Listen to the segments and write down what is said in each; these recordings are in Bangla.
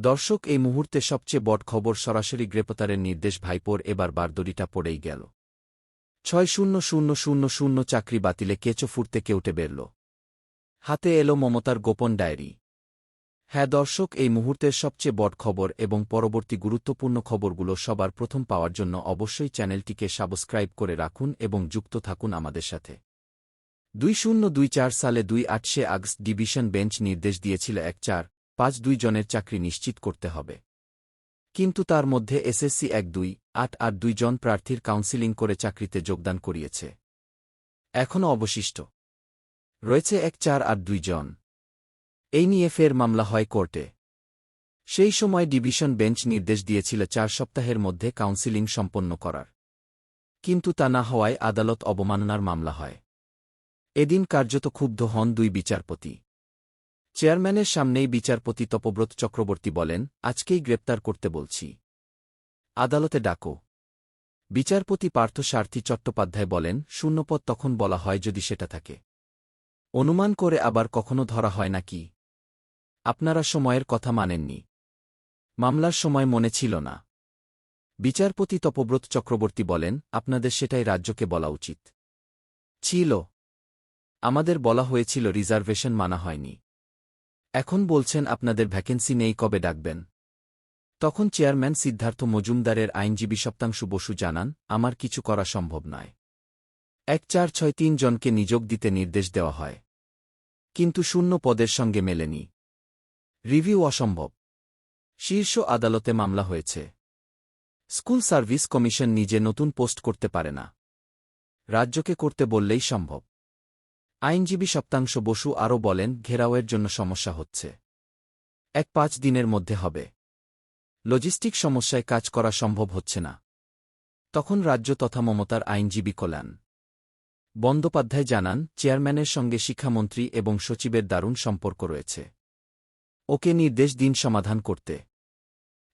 দর্শক, এই মুহূর্তে সবচেয়ে বড় খবর, সরাসরি গ্রেপ্তারের নির্দেশ ভাইপোর। এবার বারদড়িটা পড়েই গেল। ৬০০০০ চাকরি বাতিলে কেঁচো ফুঁড়তে কেউটে বেরল। হাতে এলো মমতার গোপন ডায়েরি। হ্যাঁ দর্শক, এই মুহূর্তের সবচেয়ে বড় খবর এবং পরবর্তী গুরুত্বপূর্ণ খবরগুলো সবার প্রথম পাওয়ার জন্য অবশ্যই চ্যানেলটিকে সাবস্ক্রাইব করে রাখুন এবং যুক্ত থাকুন আমাদের সাথে। ২০২৪ সালে ২৮শে আগস্ট ডিভিশন বেঞ্চ নির্দেশ দিয়েছিল ১-৪-৫-২ জনের চাকরি নিশ্চিত করতে হবে। কিন্তু তার মধ্যে এসএসসি ১-২-৮ আর ২ জন প্রার্থীর কাউন্সিলিং করে চাকরিতে যোগদান করিয়েছে। এখনও অবশিষ্ট রয়েছে ১-৪ আর ২ জন। এই নিয়ে ফের মামলা হয় কোর্টে। সেই সময় ডিভিশন বেঞ্চ নির্দেশ দিয়েছিল ৪ সপ্তাহের মধ্যে কাউন্সিলিং সম্পন্ন করার। কিন্তু তা না হওয়ায় আদালত অবমাননার মামলা হয়। এদিন কার্যত ক্ষুব্ধ হন ২ বিচারপতি। চেয়ারম্যানের সামনেই বিচারপতি তপব্রত চক্রবর্তী বলেন, আজকেই গ্রেপ্তার করতে বলছি, আদালতে ডাকো। বিচারপতি পার্থসারথী চট্টোপাধ্যায় বলেন, শূন্যপদ তখন বলা হয় যদি সেটা থাকে। অনুমান করে আবার কখনো ধরা হয় না কি? আপনারা সময়ের কথা মানেননি। মামলার সময় মনে ছিল না। বিচারপতি তপব্রত চক্রবর্তী বলেন, আপনাদের সেটাই রাজ্যকে বলা উচিত ছিল। আমাদের বলা হয়েছিল রিজার্ভেশন মানা হয়নি। এখন বলছেন আপনাদের ভ্যাকেন্সি নেই, কবে ডাকবেন? তখন চেয়ারম্যান সিদ্ধার্থ মজুমদারের আইনজীবী সপ্তাংশু বসু জানান, আমার কিছু করা সম্ভব নয়। ১-৪-৬-৩ জনকে নিযোগ দিতে নির্দেশ দেওয়া হয়, কিন্তু শূন্য পদের সঙ্গে মেলেনি। রিভিউ অসম্ভব। শীর্ষ আদালতে মামলা হয়েছে। স্কুল সার্ভিস কমিশন নিজে নতুন পোস্ট করতে পারে না, রাজ্যকে করতে বললেই সম্ভব। আইনজীবী সপ্তাংশ বসু আরও বলেন, ঘেরাওয়ের জন্য সমস্যা হচ্ছে। ১-৫ দিনের মধ্যে হবে। লজিস্টিক সমস্যায় কাজ করা সম্ভব হচ্ছে না। তখন রাজ্য তথা মমতার আইনজীবী কল্যাণ বন্দ্যোপাধ্যায় জানান, চেয়ারম্যানের সঙ্গে শিক্ষামন্ত্রী এবং সচিবের দারুণ সম্পর্ক রয়েছে। ওকে নির্দেশ দিন সমাধান করতে।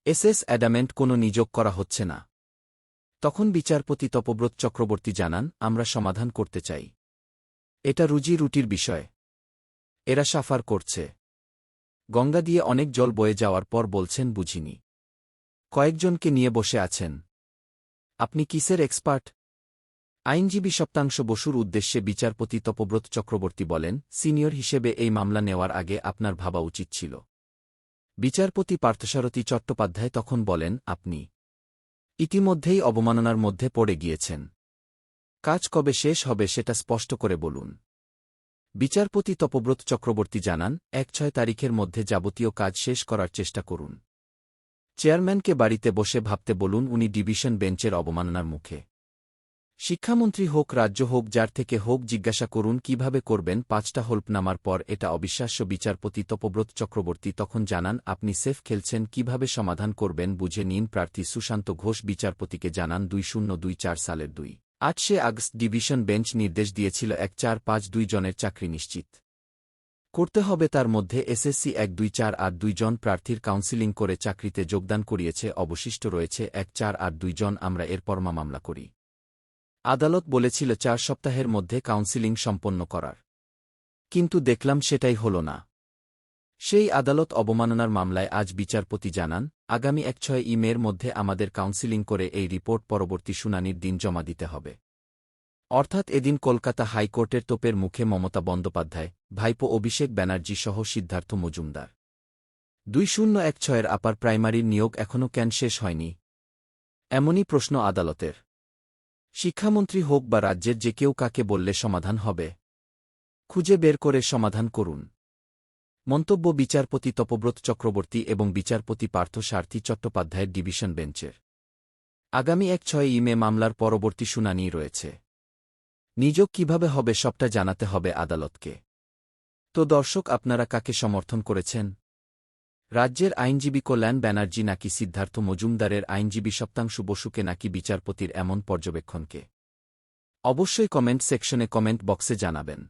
এসএস অ্যাডামেন্ট কোনো নিযোগ করা হচ্ছে না। তখন বিচারপতি তপব্রত চক্রবর্তী জানান, আমরা সমাধান করতে চাই। এটা রুজি রুটির বিষয়। এরা সাফার করছে। গঙ্গা দিয়ে অনেক জল বয়ে যাওয়ার পর বলছেন বুঝিনি। কয়েকজনকে নিয়ে বসে আছেন। আপনি কিসের এক্সপার্ট? আইনজীবী সপ্তাংশ বসুর উদ্দেশ্যে বিচারপতি তপব্রত চক্রবর্তী বলেন, সিনিয়র হিসেবে এই মামলা নেওয়ার আগে আপনার ভাবা উচিত ছিল। বিচারপতি পার্থসারথী চট্টোপাধ্যায় তখন বলেন, আপনি ইতিমধ্যেই অবমাননার মধ্যে পড়ে গিয়েছেন। কাজ কবে শেষ হবে সেটা স্পষ্ট করে বলুন। বিচারপতি তপব্রত চক্রবর্তী জানান, ১-৬ তারিখের মধ্যে যাবতীয় কাজ শেষ করার চেষ্টা করুন। চেয়ারম্যানকে বাড়িতে বসে ভাবতে বলুন, উনি ডিভিশন বেঞ্চের অবমাননার মুখে। শিক্ষামন্ত্রী হোক, রাজ্য হোক, যার থেকে হোক, জিজ্ঞাসা করুন কিভাবে করবেন। ৫টা হলফনামার পর এটা অবিশ্বাস্য। বিচারপতি তপব্রত চক্রবর্তী তখন জানান, আপনি সেফ খেলছেন, কিভাবে সমাধান করবেন বুঝে নিন। প্রার্থী সুশান্ত ঘোষ বিচারপতিকে জানান, ২০২৪ সালের ২-৮শে আগস্ট ডিভিশন বেঞ্চ নির্দেশ দিয়েছিল ১-৪-৫-২ জনের চাকরি নিশ্চিত করতে হবে। তার মধ্যে এসএসসি ১-২-৪ আর ২ জন প্রার্থীর কাউন্সিলিং করে চাকরিতে যোগদান করিয়েছে। অবশিষ্ট রয়েছে ১-৪ আর ২ জন। আমরা এরপর মামলা করি। আদালত বলেছিল ৪ সপ্তাহের মধ্যে কাউন্সিলিং সম্পন্ন করার, কিন্তু দেখলাম সেটাই হল না। সেই আদালত অবমাননার মামলায় আজ বিচারপতি জানান, আগামী ১-৬ মের মধ্যে আমাদের কাউন্সিলিং করে এই রিপোর্ট পরবর্তী শুনানির দিন জমা দিতে হবে। অর্থাৎ এদিন কলকাতা হাইকোর্টের তোপের মুখে মমতা বন্দ্যোপাধ্যায়, ভাইপো অভিষেক ব্যানার্জি সহ সিদ্ধার্থ মজুমদার। ২০১৬ আপার প্রাইমারির নিয়োগ এখনও কেন শেষ হয়নি? এমনই প্রশ্ন আদালতের। শিক্ষামন্ত্রী হোক বা রাজ্যের যে কেউ, কাকে বললে সমাধান হবে? খুঁজে বের করে সমাধান করুন। মন্তব্য বিচারপতি তপব্রত চক্রবর্তী এবং বিচারপতি পার্থসারথী চট্টোপাধ্যায়ের ডিভিশন বেঞ্চের। আগামী ১-৬ মে মামলার পরবর্তী শুনানি রয়েছে। নিযোগ কিভাবে হবে সবটা জানাতে হবে আদালতকে। তো দর্শক, আপনারা কাকে সমর্থন করেছেন? রাজ্যের আইনজীবী কল্যাণ ব্যানার্জি নাকি সিদ্ধার্থ মজুমদারের আইনজীবী সপ্তাংশু বসুকে নাকি বিচারপতির এমন পর্যবেক্ষণকে? অবশ্যই কমেন্ট সেকশনে কমেন্ট বক্সে জানাবেন।